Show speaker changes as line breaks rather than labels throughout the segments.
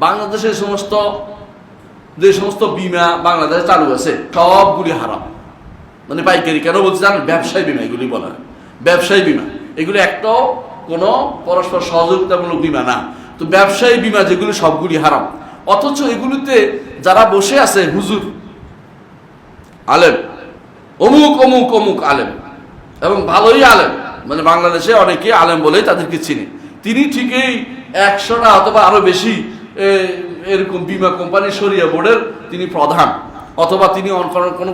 বাংলাদেশের যে সমস্ত বিমা বাংলাদেশে চালু আছে সবগুলি হারাম। মানে পাইকারি কেন বলছি জানেন? ব্যবসায়ী বিমা এগুলি বলা হয়, ব্যবসায়ী বিমা। এগুলি একটাও কোনো পরস্পর সহযোগিতামূলক বিমা না। তো ব্যবসায়ী বিমা যেগুলি সবগুলি হারাম। অথচ এগুলিতে যারা বসে আছে হুজুর আলেম, অমুক অমুক অমুক আলেম, এবং ভালোই আলেম, মানে বাংলাদেশে অনেকে আলেম বলেই তাদেরকে চিনি, তিনি ঠিকই 100টা অথবা আরো বেশি এরকম বিমা কোম্পানি শরিয়া বোর্ডের তিনি প্রধান, অথবা তিনি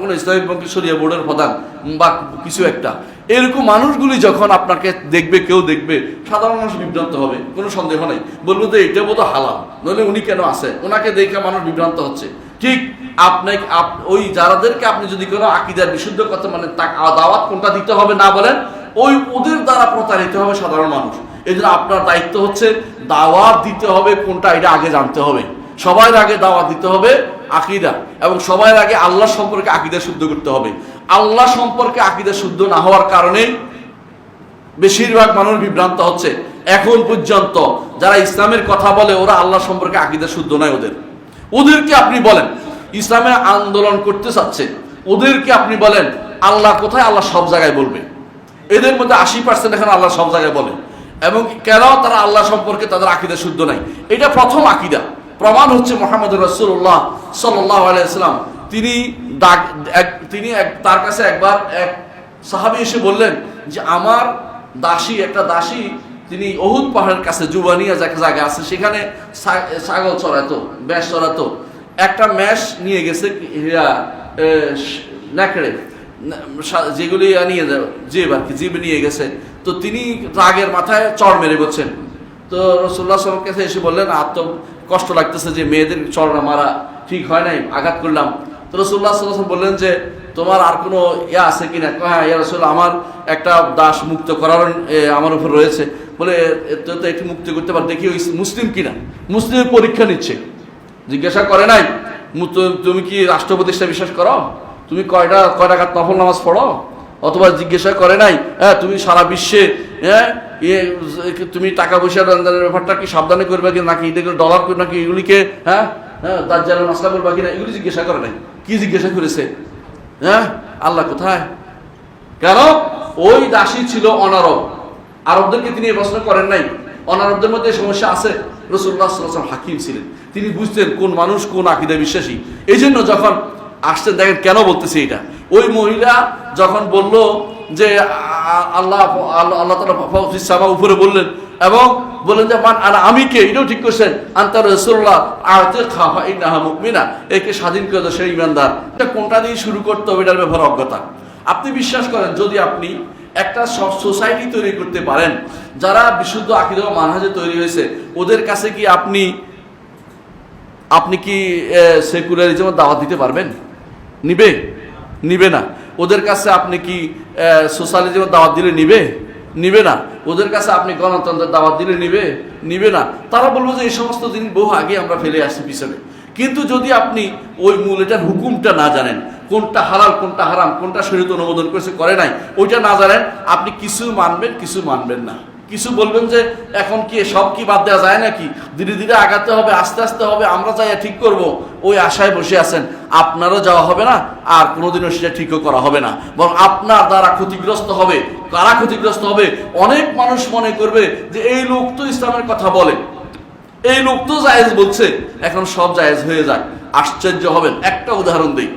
কোনো ইসলামিক ব্যাংকের শরিয়া বোর্ডের প্রধান বা কিছু একটা। এরকম মানুষগুলি যখন আপনাকে দেখবে, কেউ দেখবে, সাধারণ মানুষ বিভ্রান্ত হবে, কোনো সন্দেহ নাই। বলবো যে এটা বোধ হালাল, নইলে উনি কেন আছে, ওনাকে দেখে মানুষ বিভ্রান্ত হচ্ছে। ঠিক ওই যারাদেরকে আপনি যদি কোনো আকীদার বিশুদ্ধ কথা মানে দাওয়াত কোনটা দিতে হবে না বলেন, ওদের দ্বারা প্রতারিত হবে সাধারণ মানুষ। এই জন্য আপনার দায়িত্ব হচ্ছে দাওয়াত দিতে হবে কোনটা, এটা আগে জানতে হবে। সবার আগে দাওয়াত দিতে হবে আকীদা, এবং সবার আগে আল্লাহ সম্পর্কে আকীদা শুদ্ধ করতে হবে। আল্লাহ সম্পর্কে আকীদা শুদ্ধ না হওয়ার কারণে বেশিরভাগ মানুষ বিভ্রান্ত হচ্ছে। এখন পর্যন্ত যারা ইসলামের কথা বলে ওরা আল্লাহ সম্পর্কে আকীদা শুদ্ধ নয়। ওদেরকে আপনি বলেন ইসলামে আন্দোলন করতে চাচ্ছে, ওদেরকে আপনি বলেন আল্লাহ কোথায়, আল্লাহ সব জায়গায় বলবে। এদের মধ্যে 80% এখন আল্লাহ সব জায়গায় বলে। এবং কেন তারা আল্লাহ সম্পর্কে তাদের আকীদা শুদ্ধ নাই, এটা প্রথম আকীদা। প্রমাণ হচ্ছে মুহাম্মদুর রাসূলুল্লাহ সাল্লাল্লাহু আলাইহি ওয়াসাল্লাম তিনি তার কাছে একবার এক সাহাবী এসে বললেন যে আমার একটা দাসী তিনি উহুদ পাহাড়ের কাছে জুবানিয়া জায়গা আছে, সেখানে ছাগল চড়াতো, মেষ চড়াতো। একটা মেষ নিয়ে গেছে নেকড়ে, যেগুলি নিয়ে জীব নিয়ে গেছে। তো তিনি রাগের মাথায় চড় মেরে বলছেন। তো রাসূলুল্লাহ সাল্লাল্লাহু আলাইহি ওয়াসাল্লাম কাছে এসে বললেন তো কষ্ট লাগতেছে যে মেয়েদের চড়া মারা ঠিক হয় নাই, আঘাত করলাম। তো রাসূলুল্লাহ সাল্লাল্লাহু আলাইহি ওয়াসাল্লাম বললেন যে তোমার আর কোনো আছে কিনা? হ্যাঁ ইয়া রাসূলুল্লাহ, আমার একটা দাস মুক্ত করার আমার উপর রয়েছে। বলে তো একটু মুক্তি করতে পার, দেখি ওই মুসলিম কিনা। মুসলিমের পরীক্ষা নিচ্ছে, জিজ্ঞাসা করে নাই তুমি কি রাষ্ট্র প্রতিষ্ঠা বিশ্বাস করো, তুমি কয়টা রাকাত নফল নামাজ পড়ো, অথবা জিজ্ঞাসা করে নাই তুমি সারা বিশ্বে তুমি টাকা পয়সা লেনদেনের ব্যাপারটা কি সাবধানে করবে কি নাকি, ডলার নাকি এগুলিকে দাজ্জালের মাসলা বলবা কিনা, এগুলি জিজ্ঞাসা করে নাই। কি জিজ্ঞাসা করেছে? আল্লাহ কোথায়? কারণ ওই দাসী ছিল অনারব, আরবদেরকে তিনি এই প্রশ্ন করেন নাই। অনারবদের মধ্যে সমস্যা আছে। রাসূলুল্লাহ সাল্লাল্লাহু আলাইহি ওয়াসাল্লাম হাকিম ছিলেন, তিনি বুঝতেন কোন মানুষ কোন আকীদা বিশ্বাসী। এই জন্য যখন আসছেন, দেখেন কেন বলতেছি এটা। ওই মহিলা যখন বলল যে আল্লাহ তাআলা উপরে বললেন, এবং বললেন যে আমি কে, এটাও ঠিক করছেন, আনতা রাসূলুল্লাহ আতিকহা ফা ইন্নাহা মুমিনা, একে স্বাধীন করে দাও, সে ঈমানদার। এটা কোনটা দিয়ে শুরু করতে হবে এটার ব্যাপারে অজ্ঞতা। আপনি বিশ্বাস করেন যদি আপনি একটা সোসাইটি তৈরি করতে পারেন যারা বিশুদ্ধ আকীদা ও মানহাজে তৈরি হয়েছে, ওদের কাছে কি আপনি কি সেকুলারিজমের দাওয়াত দিতে পারবেন? নিবে না। ওদের কাছে আপনি কি সোশ্যালিজমের দাওয়াত দিলে নিবে না। ওদের কাছে আপনি গণতন্ত্রের দাওয়াত দিলে নিবে না। তারা বলবো যে এই সমস্ত জিনিস বহু আগে আমরা ফেলে আসছি পিছনে। কিন্তু যদি আপনি ওই মূল এটার হুকুমটা না জানেন, কোনটা হালাল কোনটা হারাম, কোনটা শরীয়ত অনুমোদন করেছে করে নাই, ওইটা না জানেন, আপনি কিছু মানবেন কিছু মানবেন না। কিছু বলবেন যে এখন কি সব কি বাদ দেওয়া যায় নাকি, ধীরে ধীরে আগাতে হবে, আস্তে আস্তে হবে, আমরা যাই ঠিক করব, ওই আশায় বসে আছেন। আপনারও যাওয়া হবে না, আর কোনোদিনও সেটা ঠিকও করা হবে না, বরং আপনার দ্বারা ক্ষতিগ্রস্ত হবে। কারা ক্ষতিগ্রস্ত হবে? অনেক মানুষ মনে করবে যে এই লোক তো ইসলামের কথা বলে, এই লোক তো জায়েজ বলছে, এখন সব জায়েজ হয়ে যায়। আশ্চর্য হবেন। একটা উদাহরণ দিই।